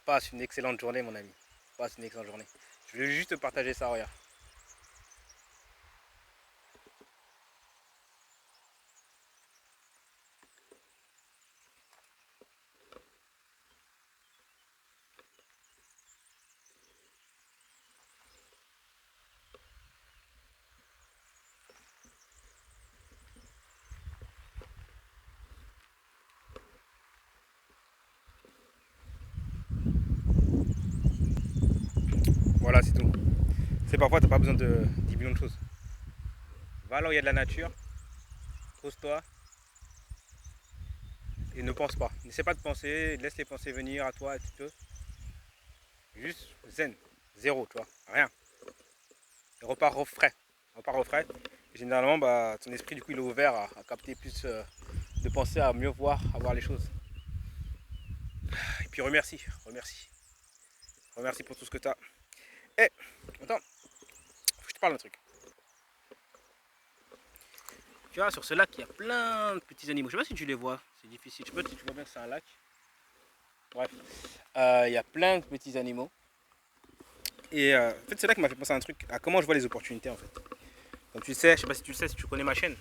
Passe une excellente journée, mon ami. Passe une excellente journée. Je voulais juste te partager ça, regarde. Voilà, c'est tout. C'est parfois, t'as pas besoin de 10 millions de choses. Va là où il y a de la nature, pose-toi et ne pense pas. N'essaie pas de penser, laisse les pensées venir à toi, etc. Juste zen, zéro, tu vois, rien. Et repars au frais. Repars au frais. Et généralement, bah, ton esprit, du coup, il est ouvert à capter plus de pensées, à mieux voir, à voir les choses. Et puis remercie, remercie. Remercie pour tout ce que tu as. Eh, attends, faut que je te parle d'un truc. Tu vois, sur ce lac, il y a plein de petits animaux. Je sais pas si tu les vois, c'est difficile. Je sais pas si tu vois bien que c'est un lac. Bref, il y a plein de petits animaux. Et en fait, c'est là qui m'a fait penser à un truc, à comment je vois les opportunités en fait. Comme tu le sais, je sais pas si tu le sais, si tu connais ma chaîne,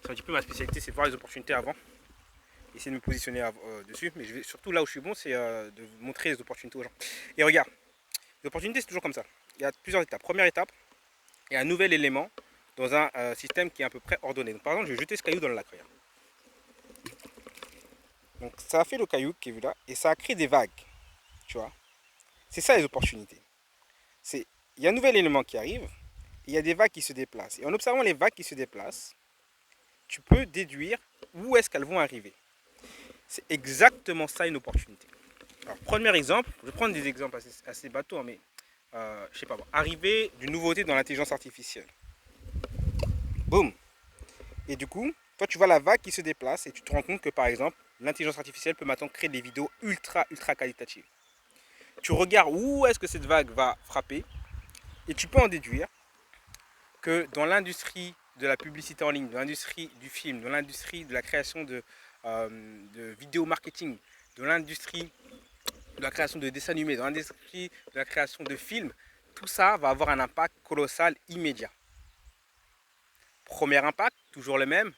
c'est un petit peu ma spécialité, c'est de voir les opportunités avant. Essayer de me positionner dessus. Mais je vais, surtout là où je suis bon, c'est de montrer les opportunités aux gens. Et regarde, les opportunités, c'est toujours comme ça. Il y a plusieurs étapes. Première étape, il y a un nouvel élément dans un système qui est à peu près ordonné. Donc, par exemple, je vais jeter ce caillou dans le lac. Regarde. Donc ça a fait le caillou qui est vu là et ça a créé des vagues. Tu vois. C'est ça les opportunités. C'est il y a un nouvel élément qui arrive et il y a des vagues qui se déplacent. Et en observant les vagues qui se déplacent, tu peux déduire où est-ce qu'elles vont arriver. C'est exactement ça une opportunité. Alors premier exemple, je vais prendre des exemples assez bateaux, hein, mais je sais pas, arrivée d'une nouveauté dans l'intelligence artificielle. Boum. Et du coup, toi tu vois la vague qui se déplace et tu te rends compte que par exemple, l'intelligence artificielle peut maintenant créer des vidéos ultra qualitatives. Tu regardes où est-ce que cette vague va frapper et tu peux en déduire que dans l'industrie de la publicité en ligne, dans l'industrie du film, dans l'industrie de la création de vidéo marketing, dans l'industrie de la création de dessins animés, dans l'industrie de la création de films, tout ça va avoir un impact colossal immédiat. Premier impact, toujours le même.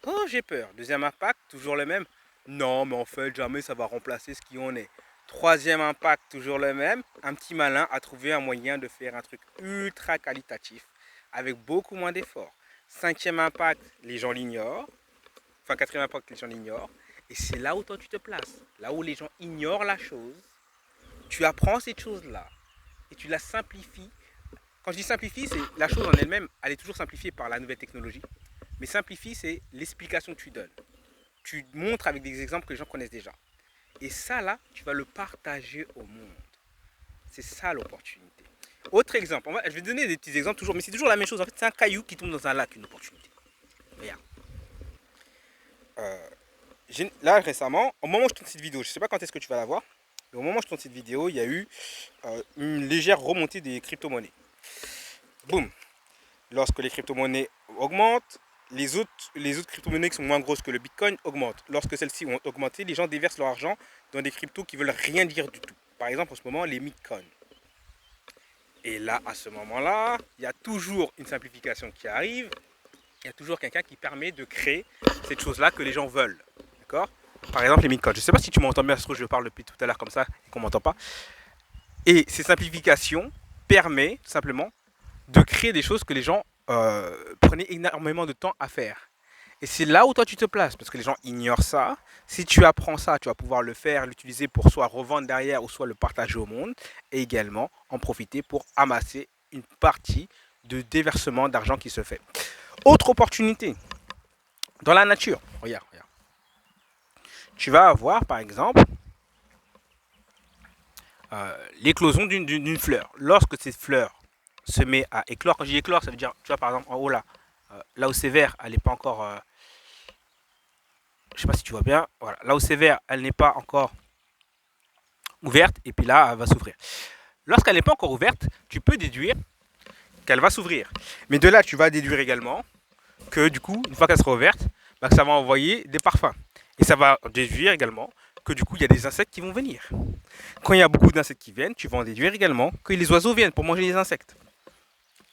Oh, j'ai peur. Deuxième impact, toujours le même. Non, mais en fait, jamais ça va remplacer ce qui en est. Troisième impact, toujours le même. Un petit malin a trouvé un moyen de faire un truc ultra qualitatif avec beaucoup moins d'efforts. Cinquième impact, les gens l'ignorent. Enfin, quatrième impact, les gens l'ignorent. Et c'est là où toi tu te places. Là où les gens ignorent la chose, tu apprends cette chose-là et tu la simplifies. Quand je dis simplifie, c'est la chose en elle-même, elle est toujours simplifiée par la nouvelle technologie. Mais simplifie, c'est l'explication que tu donnes. Tu montres avec des exemples que les gens connaissent déjà. Et ça, là, tu vas le partager au monde. C'est ça l'opportunité. Autre exemple, je vais donner des petits exemples toujours, mais c'est toujours la même chose. En fait, c'est un caillou qui tombe dans un lac, une opportunité. Regarde. Là, récemment, au moment où je tourne cette vidéo, je ne sais pas quand est-ce que tu vas la voir, mais au moment où je tourne cette vidéo, il y a eu une légère remontée des crypto-monnaies. Boum. Lorsque les crypto-monnaies augmentent, les autres crypto-monnaies qui sont moins grosses que le Bitcoin augmentent. Lorsque celles-ci ont augmenté, les gens déversent leur argent dans des cryptos qui veulent rien dire du tout. Par exemple, en ce moment, les Bitcoins. Et là, à ce moment-là, il y a toujours une simplification qui arrive. Il y a toujours quelqu'un qui permet de créer cette chose-là que les gens veulent. D'accord? Par exemple, les Bitcoins. Je ne sais pas si tu m'entends bien, parce que je parle depuis tout à l'heure comme ça et qu'on ne m'entend pas. Et ces simplifications permettent tout simplement de créer des choses que les gens prenaient énormément de temps à faire. Et c'est là où toi tu te places, parce que les gens ignorent ça. Si tu apprends ça, tu vas pouvoir le faire, l'utiliser pour soit revendre derrière ou soit le partager au monde, et également en profiter pour amasser une partie de déversement d'argent qui se fait. Autre opportunité, dans la nature, regarde. Tu vas avoir par exemple l'éclosion d'une fleur. Lorsque cette fleur se met à éclore, quand je dis éclore, ça veut dire, tu vois par exemple en haut là, là où c'est vert, elle n'est pas encore, je sais pas si tu vois bien, voilà, là où c'est vert, elle n'est pas encore ouverte, et puis là, elle va s'ouvrir. Lorsqu'elle n'est pas encore ouverte, tu peux déduire qu'elle va s'ouvrir. Mais de là, tu vas déduire également que du coup, une fois qu'elle sera ouverte, bah, que ça va envoyer des parfums. Et ça va déduire également que du coup, il y a des insectes qui vont venir. Quand il y a beaucoup d'insectes qui viennent, tu vas en déduire également que les oiseaux viennent pour manger les insectes.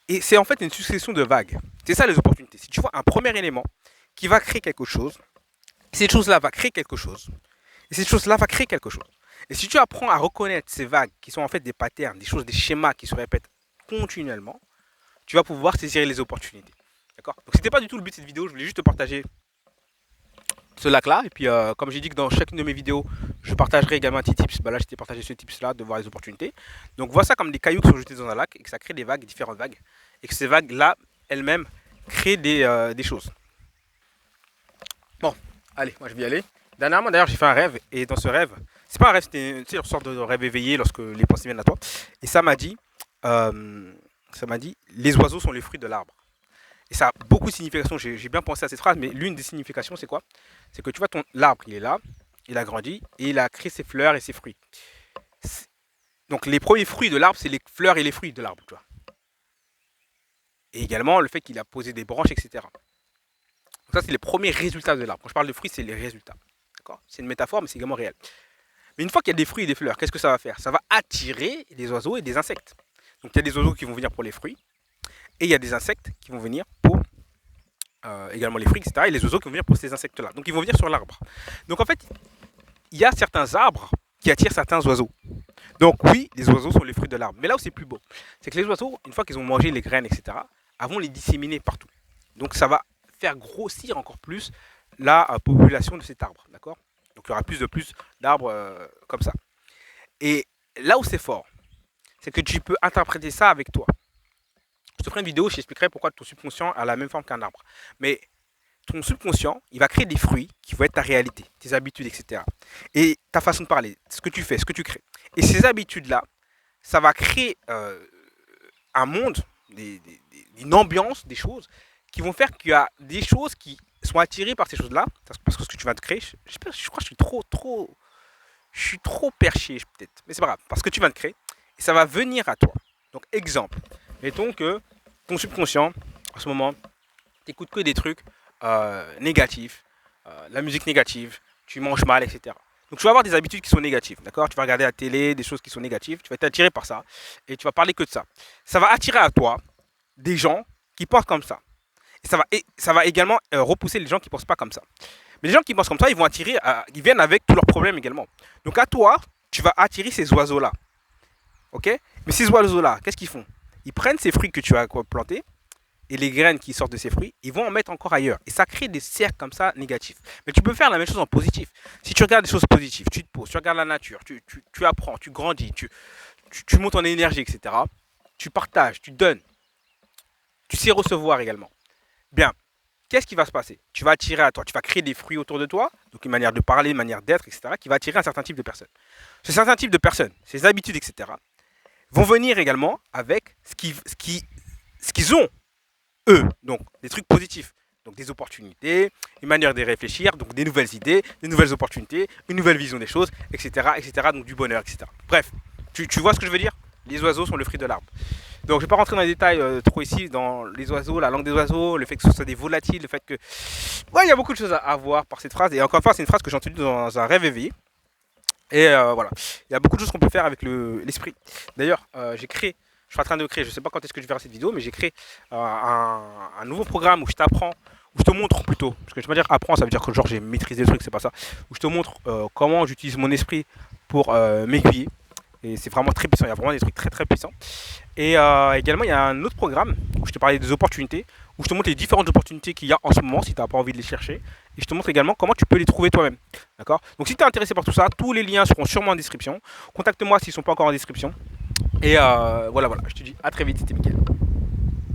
Et c'est en fait une succession de vagues. C'est ça les opportunités. Si tu vois un premier élément qui va créer quelque chose, cette chose-là va créer quelque chose, et cette chose-là va créer quelque chose. Et si tu apprends à reconnaître ces vagues qui sont en fait des patterns, des choses, des schémas qui se répètent continuellement, tu vas pouvoir saisir les opportunités. D'accord? Donc c'était pas du tout le but de cette vidéo, je voulais juste te partager ce lac-là. Et puis comme j'ai dit que dans chacune de mes vidéos, je partagerai également un petit tips. Bah là, je t'ai partagé ce tips-là de voir les opportunités. Donc vois ça comme des cailloux qui sont jetés dans un lac et que ça crée des vagues, différentes vagues. Et que ces vagues-là, elles-mêmes, créent des choses. Bon, allez, moi je vais y aller. Dernièrement, d'ailleurs, j'ai fait un rêve. Et dans ce rêve, c'est pas un rêve, c'était une sorte de rêve éveillé lorsque les pensées viennent à toi. Et ça m'a dit, les oiseaux sont les fruits de l'arbre. Et ça a beaucoup de significations. J'ai bien pensé à cette phrase, mais l'une des significations, c'est quoi? C'est que tu vois, l'arbre, il est là, il a grandi et il a créé ses fleurs et ses fruits. Donc les premiers fruits de l'arbre, c'est les fleurs et les fruits de l'arbre, tu vois. Et également le fait qu'il a posé des branches, etc. Donc ça, c'est les premiers résultats de l'arbre. Quand je parle de fruits, c'est les résultats. D'accord? C'est une métaphore, mais c'est également réel. Mais une fois qu'il y a des fruits et des fleurs, qu'est-ce que ça va faire? Ça va attirer des oiseaux et des insectes. Donc il y a des oiseaux qui vont venir pour les fruits, et il y a des insectes qui vont venir pour également les fruits, etc. Et les oiseaux qui vont venir pour ces insectes-là. Donc ils vont venir sur l'arbre. Donc en fait, il y a certains arbres qui attirent certains oiseaux. Donc oui, les oiseaux sont les fruits de l'arbre. Mais là où c'est plus beau, c'est que les oiseaux, une fois qu'ils ont mangé les graines, etc., vont les disséminer partout. Donc ça va faire grossir encore plus la population de cet arbre. D'accord? Donc il y aura plus d'arbres comme ça. Et là où c'est fort, c'est que tu peux interpréter ça avec toi. Je te ferai une vidéo, je t'expliquerai pourquoi ton subconscient a la même forme qu'un arbre. Mais ton subconscient, il va créer des fruits qui vont être ta réalité, tes habitudes, etc. Et ta façon de parler, ce que tu fais, ce que tu crées. Et ces habitudes-là, ça va créer un monde, une ambiance, des choses qui vont faire qu'il y a des choses qui sont attirées par ces choses-là, parce que ce que tu vas te créer, je crois que je suis trop perché peut-être, mais c'est pas grave, parce que tu vas te créer, et ça va venir à toi. Donc exemple, mettons que ton subconscient, en ce moment, t'écoutes que des trucs négatifs, la musique négative, tu manges mal, etc. Donc tu vas avoir des habitudes qui sont négatives, d'accord? Tu vas regarder la télé, des choses qui sont négatives, tu vas être attiré par ça, et tu vas parler que de ça. Ça va attirer à toi des gens qui pensent comme ça. Et ça va également repousser les gens qui ne pensent pas comme ça. Mais les gens qui pensent comme ça, ils vont attirer, ils viennent avec tous leurs problèmes également. Donc à toi, tu vas attirer ces oiseaux-là. Ok? Mais ces oiseaux-là, qu'est-ce qu'ils font? Ils prennent ces fruits que tu as plantés, et les graines qui sortent de ces fruits, ils vont en mettre encore ailleurs. Et ça crée des cercles comme ça négatifs. Mais tu peux faire la même chose en positif. Si tu regardes des choses positives, tu te poses, tu regardes la nature, tu apprends, tu grandis, tu montes en énergie, etc. Tu partages, tu donnes. Tu sais recevoir également. Bien, qu'est-ce qui va se passer? Tu vas attirer à toi, tu vas créer des fruits autour de toi, donc une manière de parler, une manière d'être, etc., qui va attirer un certain type de personnes. Ce certain type de personnes, ces habitudes, etc., vont venir également avec ce qu'ils ont, eux, donc des trucs positifs. Donc des opportunités, une manière de réfléchir, donc des nouvelles idées, des nouvelles opportunités, une nouvelle vision des choses, etc., etc., donc du bonheur, etc. Bref, tu vois ce que je veux dire? Les oiseaux sont le fruit de l'arbre. Donc je ne vais pas rentrer dans les détails trop ici, dans les oiseaux, la langue des oiseaux, le fait que ce soit des volatiles, le fait que... Ouais, il y a beaucoup de choses à voir par cette phrase. Et encore une fois, c'est une phrase que j'ai entendue dans un rêve éveillé. Et voilà, il y a beaucoup de choses qu'on peut faire avec l'esprit. D'ailleurs, je suis en train de créer, je ne sais pas quand est-ce que je verrai cette vidéo, mais j'ai créé un nouveau programme où je t'apprends, où je te montre plutôt, parce que je ne vais pas dire apprends, ça veut dire que genre j'ai maîtrisé le truc, c'est pas ça, où je te montre comment j'utilise mon esprit pour m'aiguiller. Et c'est vraiment très puissant, il y a vraiment des trucs très très puissants. Et également, il y a un autre programme où je te parlais des opportunités, où je te montre les différentes opportunités qu'il y a en ce moment si tu n'as pas envie de les chercher. Et je te montre également comment tu peux les trouver toi-même. D'accord? Donc si tu es intéressé par tout ça, tous les liens seront sûrement en description. Contacte-moi s'ils ne sont pas encore en description. Et voilà, je te dis à très vite, c'était Mickaël.